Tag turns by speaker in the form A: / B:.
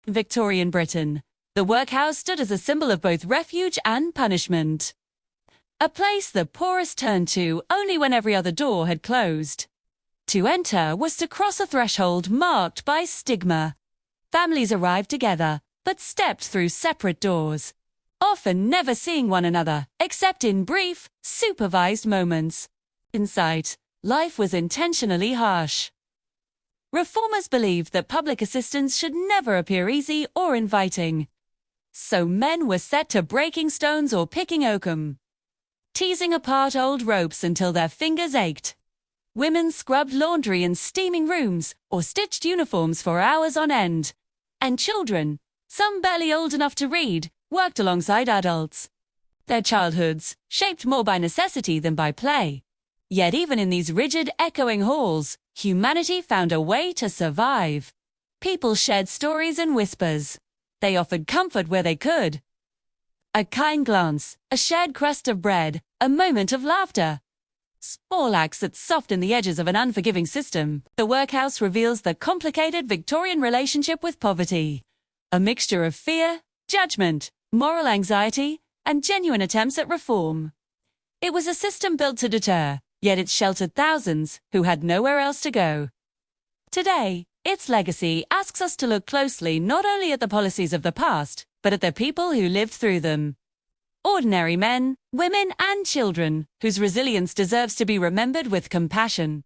A: Victorian Britain, the workhouse stood as a symbol of both refuge and punishment. A place the poorest turned to only when every other door had closed. To enter was to cross a threshold marked by stigma. Families arrived together, but stepped through separate doors, often never seeing one another, except in brief, supervised moments. Inside, life was intentionally harsh. Reformers believed that public assistance should never appear easy or inviting. So men were set to breaking stones or picking oakum, teasing apart old ropes until their fingers ached. Women scrubbed laundry in steaming rooms or stitched uniforms for hours on end. And children, some barely old enough to read, worked alongside adults. Their childhoods, shaped more by necessity than by play. Yet even in these rigid, echoing halls, humanity found a way to survive. People shared stories and whispers. They offered comfort where they could. A kind glance, a shared crust of bread, a moment of laughter. Small acts that soften the edges of an unforgiving system. The workhouse reveals the complicated Victorian relationship with poverty. A mixture of fear, judgment, moral anxiety, and genuine attempts at reform. It was a system built to deter, yet it sheltered thousands who had nowhere else to go. Today, its legacy asks us to look closely not only at the policies of the past, but at the people who lived through them. Ordinary men, women, and children, whose resilience deserves to be remembered with compassion.